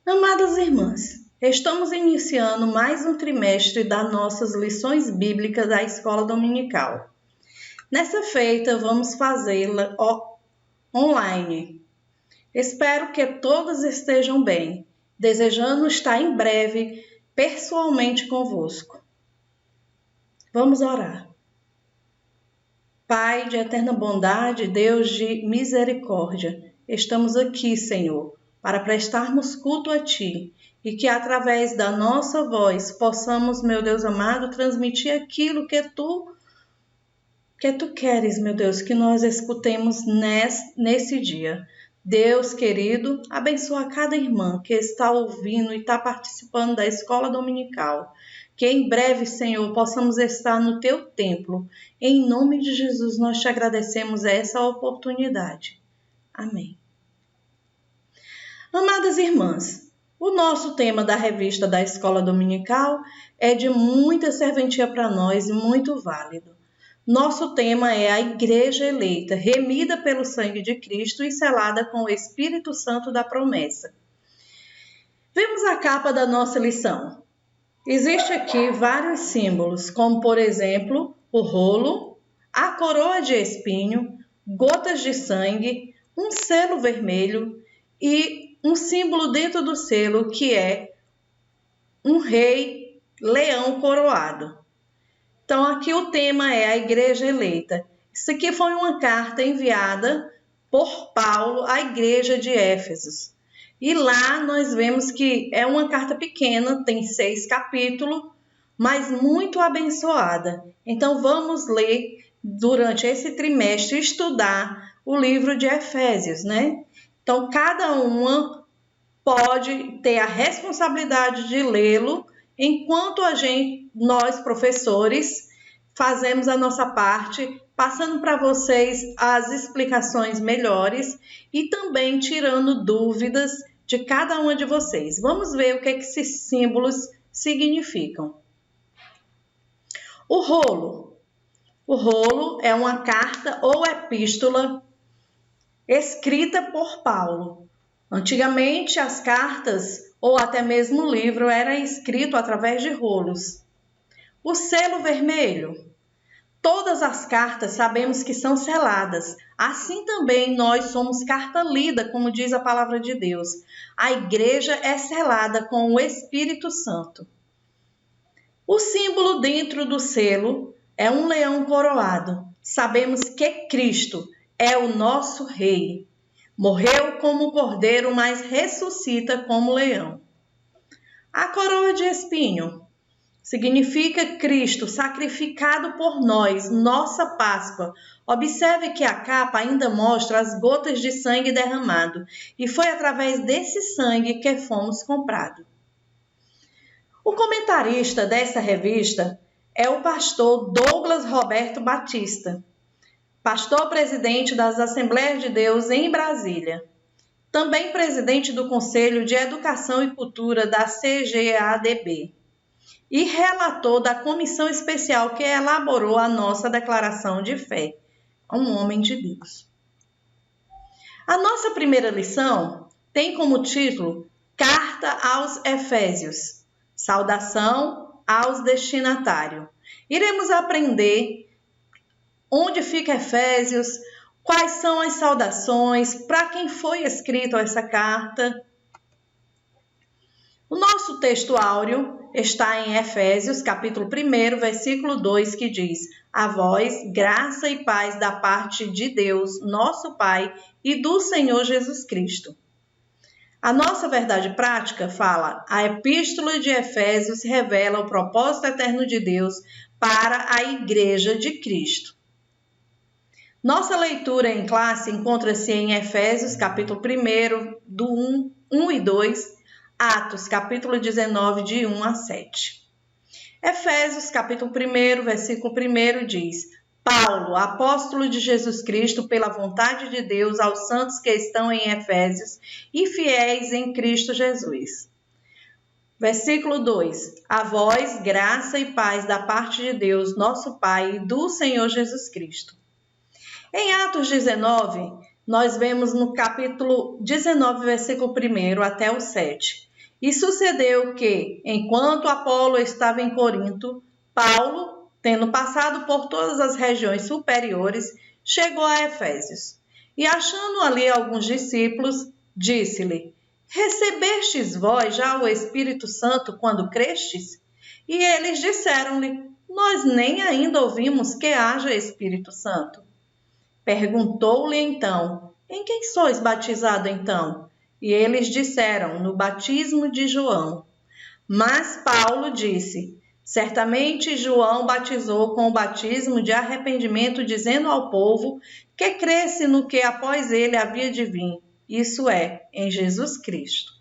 Amadas irmãs, estamos iniciando mais um trimestre das nossas lições bíblicas da Escola Dominical. Nessa feita, vamos fazê-la online. Espero que todos estejam bem, desejando estar em breve pessoalmente convosco. Vamos orar. Pai de eterna bondade, Deus de misericórdia, estamos aqui, Senhor, para prestarmos culto a Ti e que através da nossa voz possamos, meu Deus amado, transmitir aquilo que Tu queres, meu Deus, que nós escutemos nesse dia. Deus querido, abençoa cada irmã que está ouvindo e está participando da escola dominical. Que em breve, Senhor, possamos estar no Teu templo. Em nome de Jesus, nós te agradecemos essa oportunidade. Amém. Amadas irmãs, o nosso tema da revista da Escola Dominical é de muita serventia para nós e muito válido. Nosso tema é a Igreja Eleita, remida pelo sangue de Cristo e selada com o Espírito Santo da promessa. Vemos a capa da nossa lição. Existe aqui vários símbolos, como por exemplo, o rolo, a coroa de espinho, gotas de sangue, um selo vermelho e um símbolo dentro do selo que é um rei leão coroado. Então aqui o tema é a Igreja Eleita. Isso aqui foi uma carta enviada por Paulo à igreja de Éfeso. E lá nós vemos que é uma carta pequena, tem 6 capítulos, mas muito abençoada. Então vamos ler durante esse trimestre, estudar o livro de Efésios, né? Então cada uma pode ter a responsabilidade de lê-lo, enquanto nós professores, fazemos a nossa parte, passando para vocês as explicações melhores e também tirando dúvidas de cada uma de vocês. Vamos ver o que esses símbolos significam. O rolo. O rolo é uma carta ou epístola escrita por Paulo. Antigamente, as cartas ou até mesmo o livro era escrito através de rolos. O selo vermelho. Todas as cartas sabemos que são seladas. Assim também nós somos carta lida, como diz a palavra de Deus. A igreja é selada com o Espírito Santo. O símbolo dentro do selo é um leão coroado. Sabemos que Cristo é o nosso rei. Morreu como cordeiro, mas ressuscita como leão. A coroa de espinho significa Cristo sacrificado por nós, nossa Páscoa. Observe que a capa ainda mostra as gotas de sangue derramado, e foi através desse sangue que fomos comprados. O comentarista dessa revista é o pastor Douglas Roberto Batista, pastor presidente das Assembleias de Deus em Brasília. Também presidente do Conselho de Educação e Cultura da CGADB. E relator da comissão especial que elaborou a nossa declaração de fé. Um homem de Deus. A nossa primeira lição tem como título Carta aos Efésios. Saudação aos destinatários. Iremos aprender onde fica Efésios, quais são as saudações, para quem foi escrita essa carta. O nosso texto áureo está em Efésios, capítulo 1, versículo 2, que diz: A vós, graça e paz da parte de Deus, nosso Pai, e do Senhor Jesus Cristo. A nossa verdade prática fala: a Epístola de Efésios revela o propósito eterno de Deus para a Igreja de Cristo. Nossa leitura em classe encontra-se em Efésios, capítulo 1, do 1 e 2, Atos, capítulo 19, de 1 a 7. Efésios, capítulo 1, versículo 1 diz: Paulo, apóstolo de Jesus Cristo, pela vontade de Deus, aos santos que estão em Efésios e fiéis em Cristo Jesus. Versículo 2: A vós, graça e paz da parte de Deus, nosso Pai, e do Senhor Jesus Cristo. Em Atos 19, nós vemos no capítulo 19, versículo 1 até o 7. E sucedeu que, enquanto Apolo estava em Corinto, Paulo, tendo passado por todas as regiões superiores, chegou a Efésios. E achando ali alguns discípulos, disse-lhe: Recebestes vós já o Espírito Santo quando crestes? E eles disseram-lhe: Nós nem ainda ouvimos que haja Espírito Santo. Perguntou-lhe então: Em quem sois batizado então? E eles disseram: No batismo de João. Mas Paulo disse: Certamente João batizou com o batismo de arrependimento, dizendo ao povo que cresce no que após ele havia de vir, isso é, em Jesus Cristo.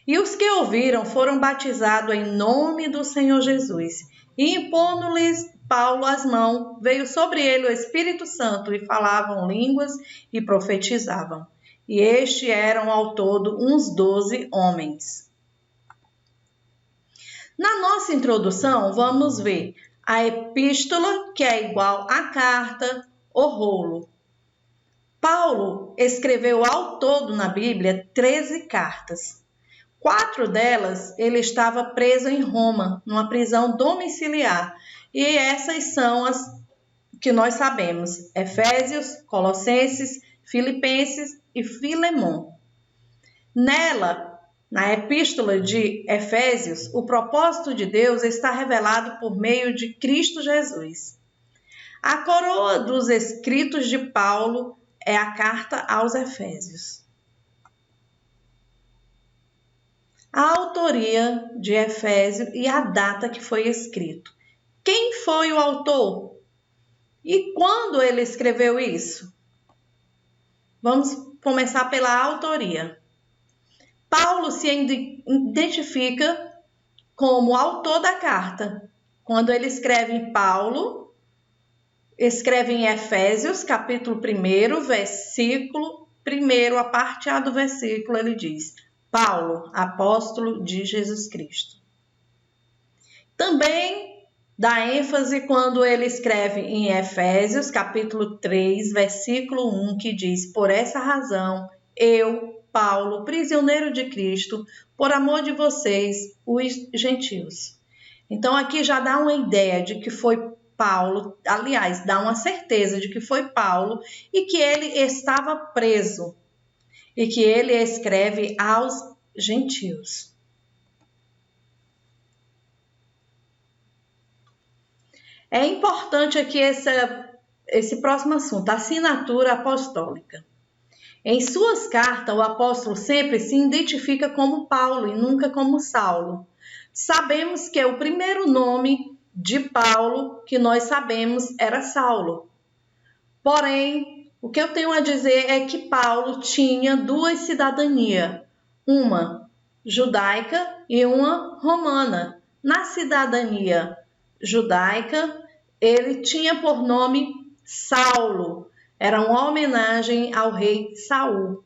E os que ouviram foram batizados em nome do Senhor Jesus. E impondo-lhes Paulo as mãos, veio sobre ele o Espírito Santo, e falavam línguas e profetizavam. E estes eram ao todo uns 12 homens. Na nossa introdução, vamos ver a epístola, que é igual à carta, o rolo. Paulo escreveu ao todo na Bíblia 13 cartas. 4 delas ele estava preso em Roma, numa prisão domiciliar. E essas são as que nós sabemos: Efésios, Colossenses, Filipenses e Filemon. Nela, na epístola de Efésios, o propósito de Deus está revelado por meio de Cristo Jesus. A coroa dos escritos de Paulo é a carta aos Efésios. A autoria de Efésios e a data que foi escrito. Quem foi o autor? E quando ele escreveu isso? Vamos começar pela autoria. Paulo se identifica como autor da carta. Quando ele escreve em Paulo, escreve em Efésios, capítulo 1, versículo 1, a parte A do versículo, ele diz: Paulo, apóstolo de Jesus Cristo. Também dá ênfase quando ele escreve em Efésios, capítulo 3, versículo 1, que diz: Por essa razão, eu, Paulo, prisioneiro de Cristo, por amor de vocês, os gentios. Então, aqui já dá uma ideia de que foi Paulo, aliás, dá uma certeza de que foi Paulo e que ele estava preso e que ele escreve aos gentios. É importante aqui esse próximo assunto, a assinatura apostólica. Em suas cartas, o apóstolo sempre se identifica como Paulo e nunca como Saulo. Sabemos que o primeiro nome de Paulo que nós sabemos era Saulo. Porém, o que eu tenho a dizer é que Paulo tinha 2 cidadanias, uma judaica e uma romana. Na cidadania judaica, ele tinha por nome Saulo. Era uma homenagem ao rei Saul.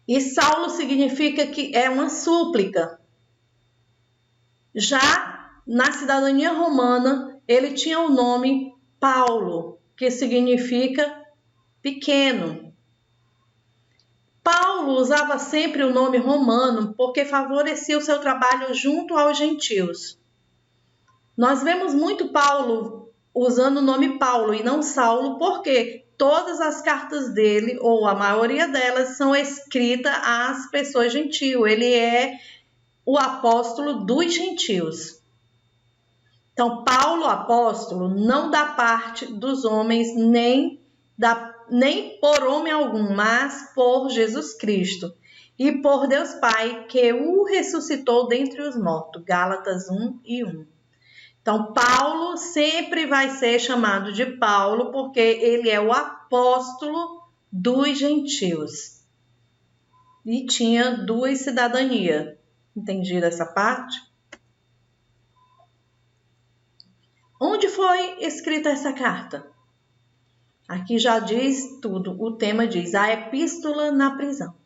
E Saulo significa que é uma súplica. Já na cidadania romana, ele tinha o nome Paulo, que significa pequeno. Paulo usava sempre o nome romano porque favorecia o seu trabalho junto aos gentios. Nós vemos muito Paulo usando o nome Paulo e não Saulo, porque todas as cartas dele, ou a maioria delas, são escritas às pessoas gentios. Ele é o apóstolo dos gentios. Então, Paulo, apóstolo, não dá parte dos homens, nem por homem algum, mas por Jesus Cristo e por Deus Pai, que o ressuscitou dentre os mortos. Gálatas 1:1. Então, Paulo sempre vai ser chamado de Paulo porque ele é o apóstolo dos gentios. E tinha 2 cidadanias. Entendido essa parte? Onde foi escrita essa carta? Aqui já diz tudo. O tema diz a epístola na prisão.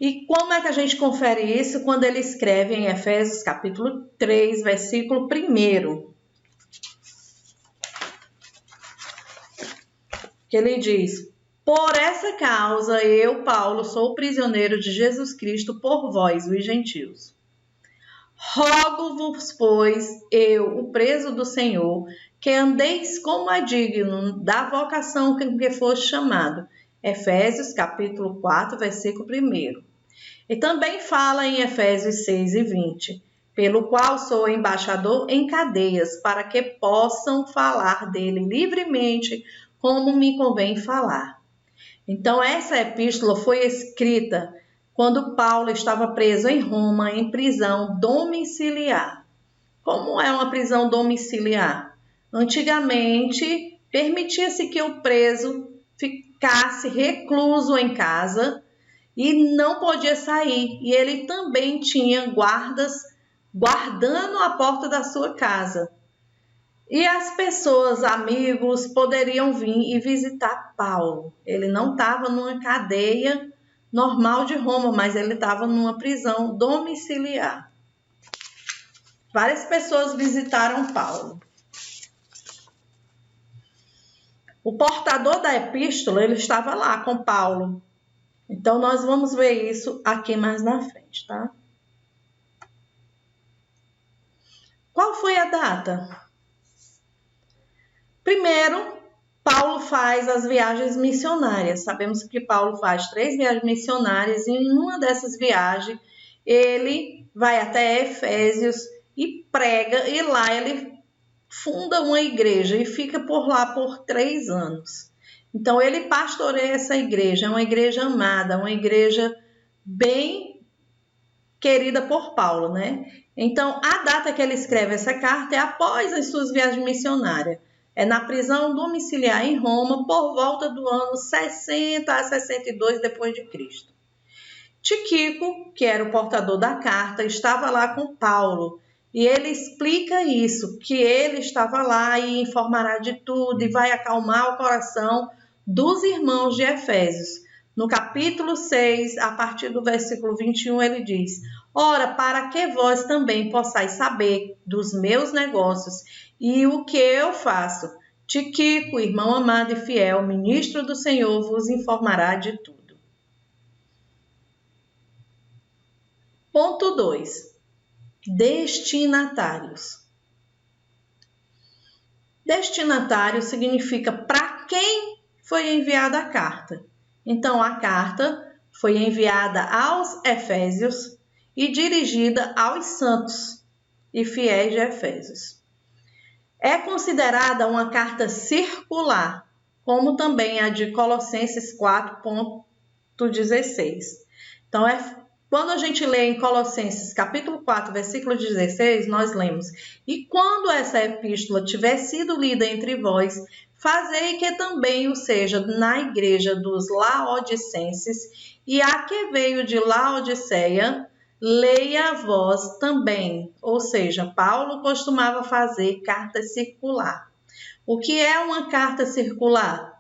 E como é que a gente confere isso? Quando ele escreve em Efésios capítulo 3, versículo 1. Que ele diz: Por essa causa, eu, Paulo, sou prisioneiro de Jesus Cristo por vós, os gentios. Rogo-vos, pois, eu, o preso do Senhor, que andeis como é digno da vocação com que foste chamado. Efésios, capítulo 4, versículo 1. E também fala em Efésios 6 e 20, pelo qual sou embaixador em cadeias, para que possam falar dele livremente, como me convém falar. Então, essa epístola foi escrita quando Paulo estava preso em Roma, em prisão domiciliar. Como é uma prisão domiciliar? Antigamente, permitia-se que o preso ficasse recluso em casa e não podia sair. E ele também tinha guardas guardando a porta da sua casa. E as pessoas, amigos, poderiam vir e visitar Paulo. Ele não estava numa cadeia normal de Roma, mas ele estava numa prisão domiciliar. Várias pessoas visitaram Paulo. O portador da epístola, ele estava lá com Paulo. Então, nós vamos ver isso aqui mais na frente, tá? Qual foi a data? Primeiro, Paulo faz as viagens missionárias. Sabemos que Paulo faz 3 viagens missionárias e em uma dessas viagens ele vai até Efésios e prega, e lá ele funda uma igreja e fica por lá por 3 anos. Então ele pastoreia essa igreja, é uma igreja amada, uma igreja bem querida por Paulo, né? Então a data que ele escreve essa carta é após as suas viagens missionárias. É na prisão domiciliar em Roma por volta do ano 60 a 62 depois de Cristo. Tíquico, que era o portador da carta, estava lá com Paulo e ele explica isso, que ele estava lá e informará de tudo e vai acalmar o coração dos irmãos de Efésios. No capítulo 6, a partir do versículo 21, ele diz: Ora, para que vós também possais saber dos meus negócios e o que eu faço, Tíquico, irmão amado e fiel, ministro do Senhor, vos informará de tudo. Ponto 2. Destinatários. Destinatário significa para quem foi enviada a carta. Então, a carta foi enviada aos Efésios e dirigida aos santos e fiéis de Efésios. É considerada uma carta circular, como também a de Colossenses 4.16. Então, quando a gente lê em Colossenses capítulo 4, versículo 16, nós lemos: E quando essa epístola tiver sido lida entre vós, fazei que também o seja na igreja dos Laodicenses, e a que veio de Laodiceia, leia vós também. Ou seja, Paulo costumava fazer carta circular. O que é uma carta circular?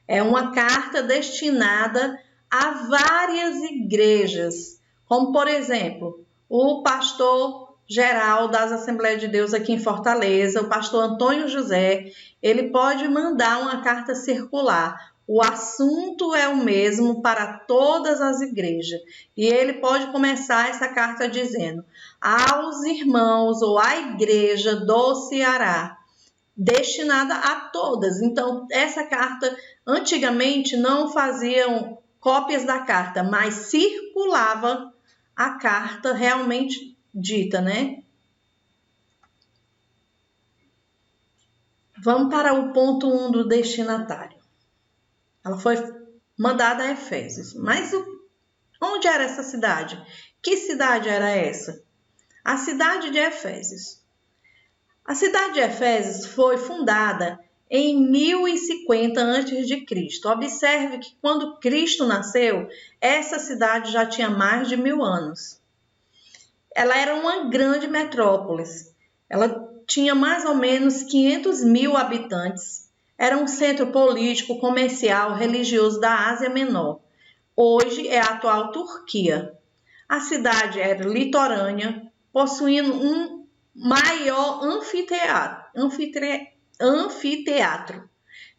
É uma carta destinada a várias igrejas, como, por exemplo, o pastor geral das Assembleias de Deus aqui em Fortaleza, o pastor Antônio José, ele pode mandar uma carta circular. O assunto é o mesmo para todas as igrejas. E ele pode começar essa carta dizendo: aos irmãos ou à igreja do Ceará, destinada a todas. Então, essa carta, antigamente, não faziam cópias da carta, mas circulava a carta realmente dita, né? Vamos para o ponto 1 do destinatário. Ela foi mandada a Efésios. Mas onde era essa cidade? Que cidade era essa? A cidade de Efésios. A cidade de Efésios foi fundada em 1050 a.C. Observe que quando Cristo nasceu, essa cidade já tinha mais de 1000 anos. Ela era uma grande metrópole. Ela tinha mais ou menos 500.000 habitantes. Era um centro político, comercial, religioso da Ásia Menor. Hoje é a atual Turquia. A cidade era litorânea, possuindo um maior anfiteatro.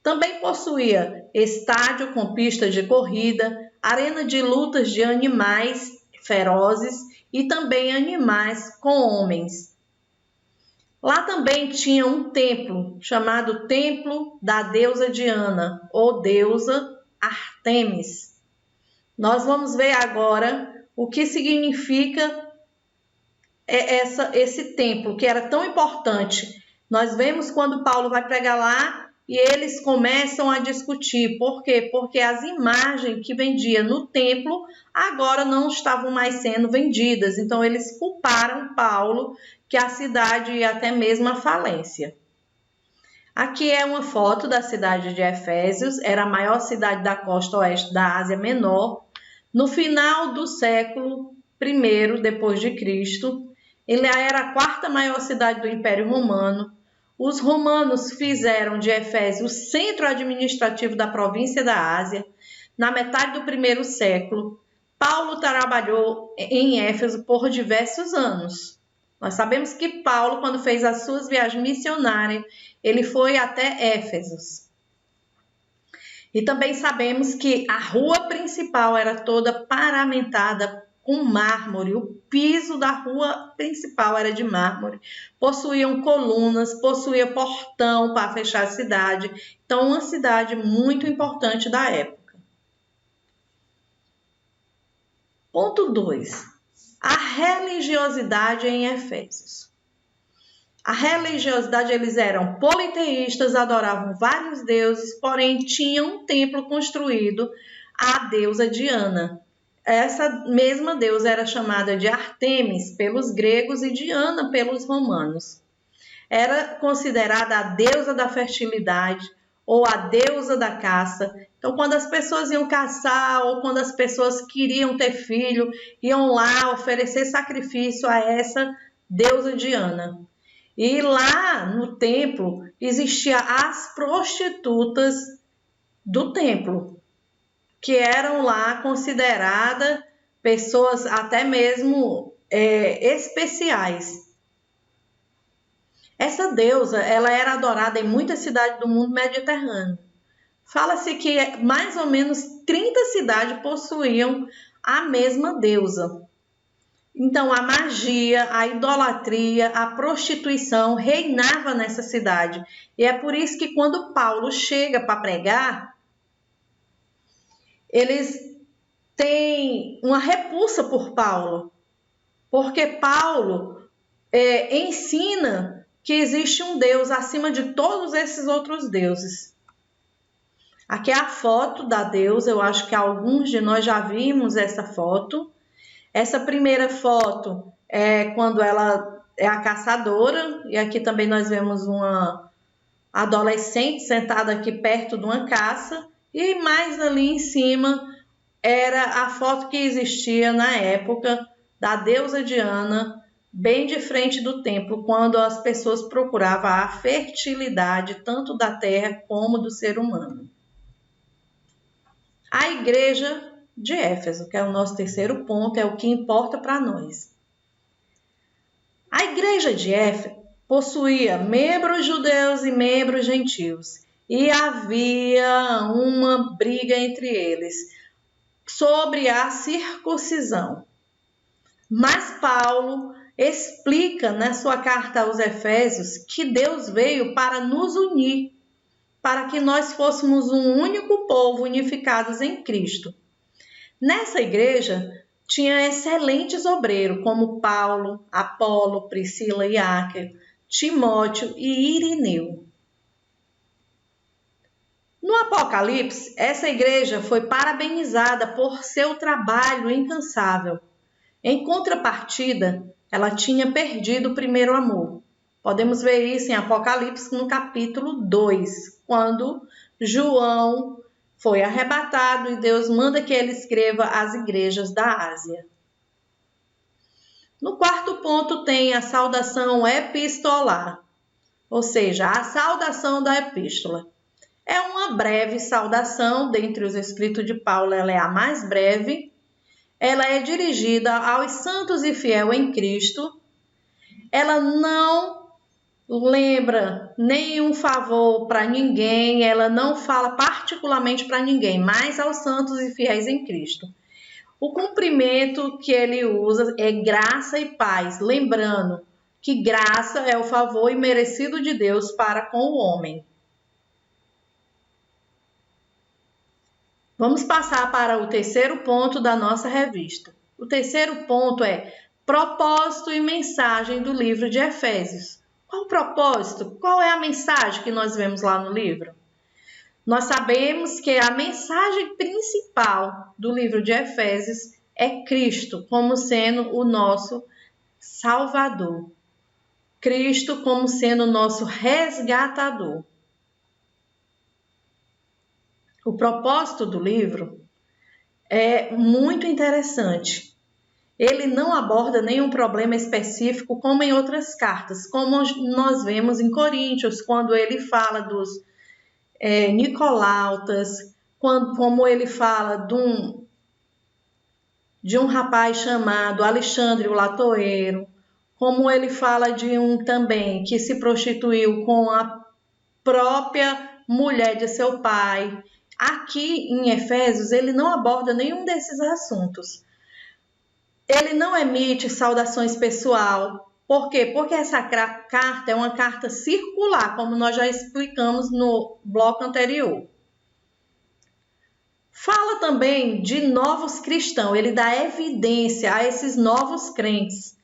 Também possuía estádio com pista de corrida, arena de lutas de animais ferozes e também animais com homens. Lá também tinha um templo chamado Templo da Deusa Diana, ou deusa Ártemis. Nós vamos ver agora o que significa esse templo, que era tão importante. Nós vemos quando Paulo vai pregar lá e eles começam a discutir. Por quê? Porque as imagens que vendia no templo agora não estavam mais sendo vendidas. Então, eles culparam Paulo que a cidade ia até mesmo à falência. Aqui é uma foto da cidade de Éfesos, era a maior cidade da costa oeste da Ásia Menor. No final do século I depois de Cristo, ele era a quarta maior cidade do Império Romano. Os romanos fizeram de Éfeso o centro administrativo da província da Ásia. Na metade do primeiro século, Paulo trabalhou em Éfeso por diversos anos. Nós sabemos que Paulo, quando fez as suas viagens missionárias, ele foi até Éfeso. E também sabemos que a rua principal era toda paramentada com mármore. O piso da rua principal era de mármore. Possuíam colunas, possuía portão para fechar a cidade. Então, uma cidade muito importante da época. Ponto 2. A religiosidade em Éfesos. A religiosidade, eles eram politeístas, adoravam vários deuses, porém tinham um templo construído à deusa Diana. Essa mesma deusa era chamada de Ártemis pelos gregos e Diana pelos romanos. Era considerada a deusa da fertilidade ou a deusa da caça. Então, quando as pessoas iam caçar ou quando as pessoas queriam ter filho, iam lá oferecer sacrifício a essa deusa Diana. E lá no templo existiam as prostitutas do templo, que eram lá consideradas pessoas até mesmo especiais. Essa deusa, ela era adorada em muitas cidades do mundo mediterrâneo. Fala-se que mais ou menos 30 cidades possuíam a mesma deusa. Então, a magia, a idolatria, a prostituição reinava nessa cidade. E é por isso que quando Paulo chega para pregar, eles têm uma repulsa por Paulo. Porque Paulo ensina que existe um Deus acima de todos esses outros deuses. Aqui é a foto da deusa, eu acho que alguns de nós já vimos essa foto. Essa primeira foto é quando ela é a caçadora, e aqui também nós vemos uma adolescente sentada aqui perto de uma caça, e mais ali em cima era a foto que existia na época da deusa Diana, bem de frente do templo, quando as pessoas procuravam a fertilidade tanto da terra como do ser humano. A igreja de Éfeso, que é o nosso terceiro ponto, é o que importa para nós. A igreja de Éfeso possuía membros judeus e membros gentios, e havia uma briga entre eles sobre a circuncisão. Mas Paulo explica na sua carta aos Efésios que Deus veio para nos unir, para que nós fôssemos um único povo unificados em Cristo. Nessa igreja tinha excelentes obreiros como Paulo, Apolo, Priscila e Áquila, Timóteo e Irineu. No Apocalipse, essa igreja foi parabenizada por seu trabalho incansável. Em contrapartida, ela tinha perdido o primeiro amor. Podemos ver isso em Apocalipse no capítulo 2, quando João foi arrebatado e Deus manda que ele escreva às igrejas da Ásia. No quarto ponto tem a saudação epistolar, ou seja, a saudação da epístola. É uma breve saudação, dentre os escritos de Paulo, ela é a mais breve. Ela é dirigida aos santos e fiéis em Cristo. Ela não lembra nenhum favor para ninguém, ela não fala particularmente para ninguém, mas aos santos e fiéis em Cristo. O cumprimento que ele usa é graça e paz, lembrando que graça é o favor imerecido de Deus para com o homem. Vamos passar para o terceiro ponto da nossa revista. O terceiro ponto é propósito e mensagem do livro de Efésios. Qual o propósito? Qual é a mensagem que nós vemos lá no livro? Nós sabemos que a mensagem principal do livro de Efésios é Cristo como sendo o nosso Salvador. Cristo como sendo o nosso resgatador. O propósito do livro é muito interessante. Ele não aborda nenhum problema específico como em outras cartas, como nós vemos em Coríntios, quando ele fala dos Nicolautas, como ele fala de um rapaz chamado Alexandre o Latoeiro, como ele fala de um também que se prostituiu com a própria mulher de seu pai. Aqui em Efésios ele não aborda nenhum desses assuntos. Ele não emite saudações pessoal. Por quê? Porque essa carta é uma carta circular, como nós já explicamos no bloco anterior. Fala também de novos cristãos. Ele dá evidência a esses novos crentes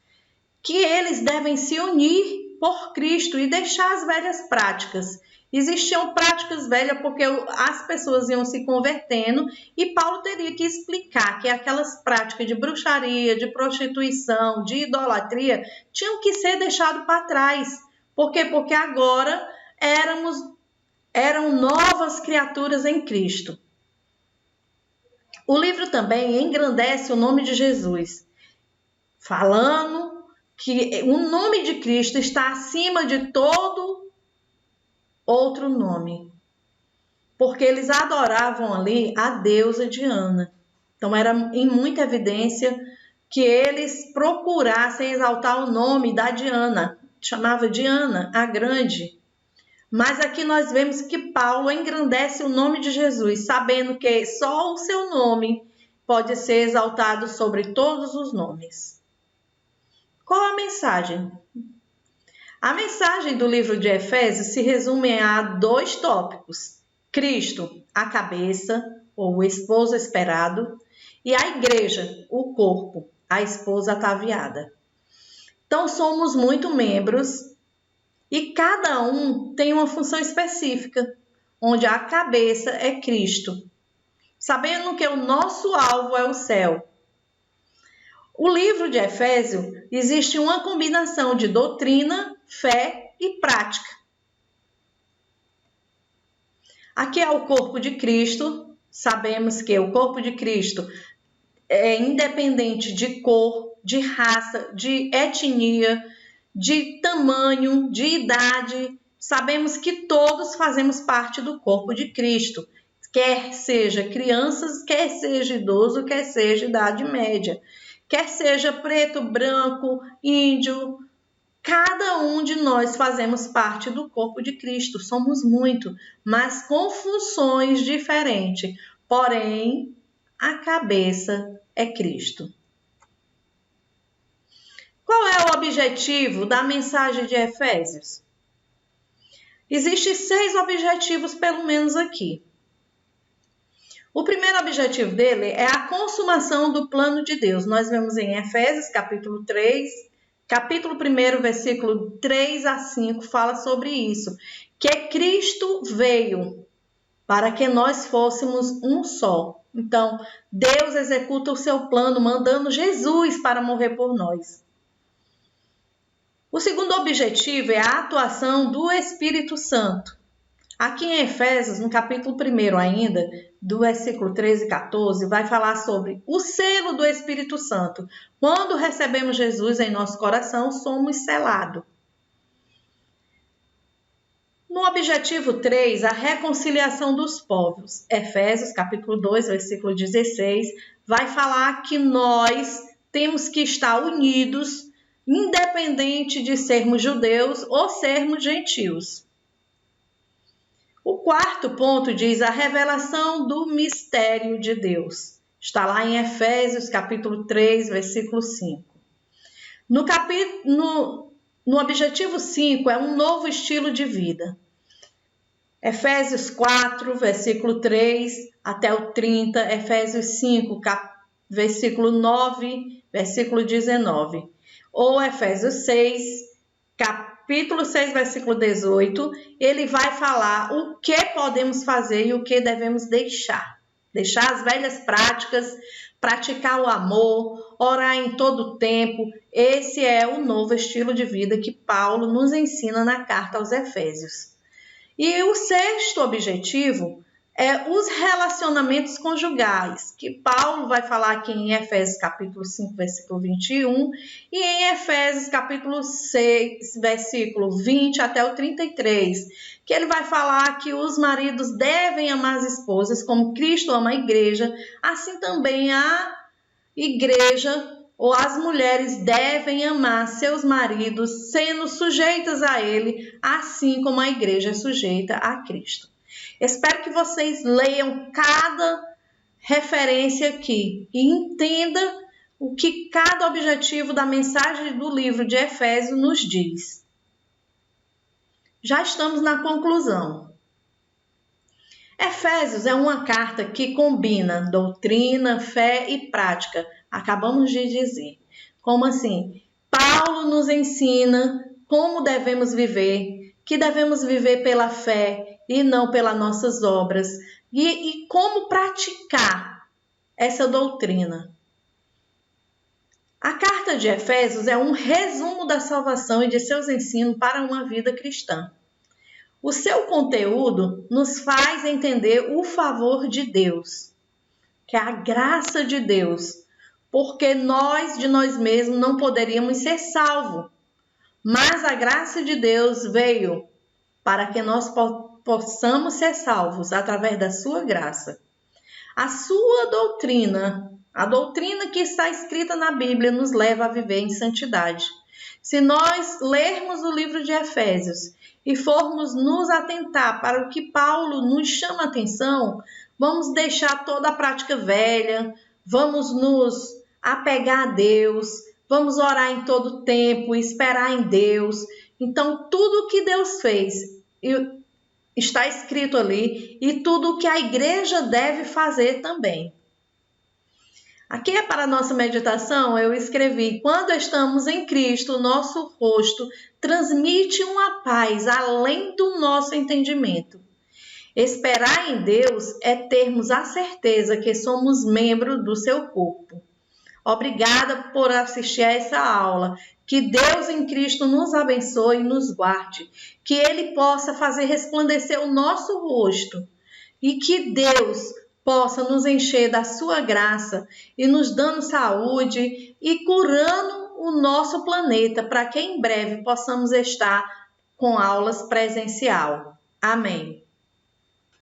que eles devem se unir por Cristo e deixar as velhas práticas. Existiam práticas velhas porque as pessoas iam se convertendo e Paulo teria que explicar que aquelas práticas de bruxaria, de prostituição, de idolatria tinham que ser deixadas para trás. Por quê? Porque agora eram novas criaturas em Cristo. O livro também engrandece o nome de Jesus, falando que o nome de Cristo está acima de todo outro nome, porque eles adoravam ali a deusa Diana. Então era em muita evidência que eles procurassem exaltar o nome da Diana, chamava Diana a Grande. Mas aqui nós vemos que Paulo engrandece o nome de Jesus, sabendo que só o seu nome pode ser exaltado sobre todos os nomes. Qual a mensagem? A mensagem do livro de Efésios se resume a 2 tópicos: Cristo, a cabeça, ou o esposo esperado, e a igreja, o corpo, a esposa ataviada. Então, somos muito membros e cada um tem uma função específica, onde a cabeça é Cristo, sabendo que o nosso alvo é o céu. O livro de Efésios existe uma combinação de doutrina, fé e prática. Aqui é o corpo de Cristo. Sabemos que o corpo de Cristo é independente de cor, de raça, de etnia, de tamanho, de idade. Sabemos que todos fazemos parte do corpo de Cristo, quer seja crianças, quer seja idoso, quer seja idade média. Quer seja preto, branco, índio, cada um de nós fazemos parte do corpo de Cristo. Somos muito, mas com funções diferentes. Porém, a cabeça é Cristo. Qual é o objetivo da mensagem de Efésios? Existem 6 objetivos, pelo menos aqui. O primeiro objetivo dele é a consumação do plano de Deus. Nós vemos em Efésios, capítulo 3, capítulo 1, versículo 3 a 5, fala sobre isso. Que Cristo veio para que nós fôssemos um só. Então, Deus executa o seu plano, mandando Jesus para morrer por nós. O segundo objetivo é a atuação do Espírito Santo. Aqui em Efésios, no capítulo 1 ainda, do versículo 13 e 14, vai falar sobre o selo do Espírito Santo. Quando recebemos Jesus em nosso coração, somos selados. No objetivo 3, a reconciliação dos povos. Efésios, capítulo 2, versículo 16, vai falar que nós temos que estar unidos independente de sermos judeus ou sermos gentios. O quarto ponto diz a revelação do mistério de Deus. Está lá em Efésios, capítulo 3, versículo 5. No objetivo 5 é um novo estilo de vida. Efésios 4, versículo 3 até o 30, Efésios 5, versículo 9, versículo 19. Ou Efésios 6, capítulo 6, versículo 18, ele vai falar o que podemos fazer e o que devemos deixar. Deixar as velhas práticas, praticar o amor, orar em todo tempo. Esse é o novo estilo de vida que Paulo nos ensina na carta aos Efésios. E o sexto objetivo é os relacionamentos conjugais, que Paulo vai falar aqui em Efésios capítulo 5, versículo 21, e em Efésios capítulo 6, versículo 20 até o 33, que ele vai falar que os maridos devem amar as esposas como Cristo ama a igreja, assim também a igreja ou as mulheres devem amar seus maridos, sendo sujeitas a ele, assim como a igreja é sujeita a Cristo. Espero que vocês leiam cada referência aqui e entendam o que cada objetivo da mensagem do livro de Efésios nos diz. Já estamos na conclusão. Efésios é uma carta que combina doutrina, fé e prática. Acabamos de dizer. Como assim? Paulo nos ensina como devemos viver, que devemos viver pela fé e não pelas nossas obras, e como praticar essa doutrina. A carta de Efésios é um resumo da salvação e de seus ensinos para uma vida cristã. O seu conteúdo nos faz entender o favor de Deus, que é a graça de Deus, porque nós de nós mesmos não poderíamos ser salvos, mas a graça de Deus veio para que nós possamos ser salvos através da sua graça. A sua doutrina, a doutrina que está escrita na Bíblia, nos leva a viver em santidade. Se nós lermos o livro de Efésios e formos nos atentar para o que Paulo nos chama a atenção, vamos deixar toda a prática velha, vamos nos apegar a Deus, vamos orar em todo tempo, esperar em Deus. Então, tudo o que Deus fez está escrito ali e tudo o que a igreja deve fazer também. Aqui é para a nossa meditação, eu escrevi: quando estamos em Cristo, nosso rosto transmite uma paz além do nosso entendimento. Esperar em Deus é termos a certeza que somos membros do seu corpo. Obrigada por assistir a essa aula. Que Deus em Cristo nos abençoe e nos guarde. Que Ele possa fazer resplandecer o nosso rosto. E que Deus possa nos encher da sua graça e nos dando saúde e curando o nosso planeta para que em breve possamos estar com aulas presencial. Amém.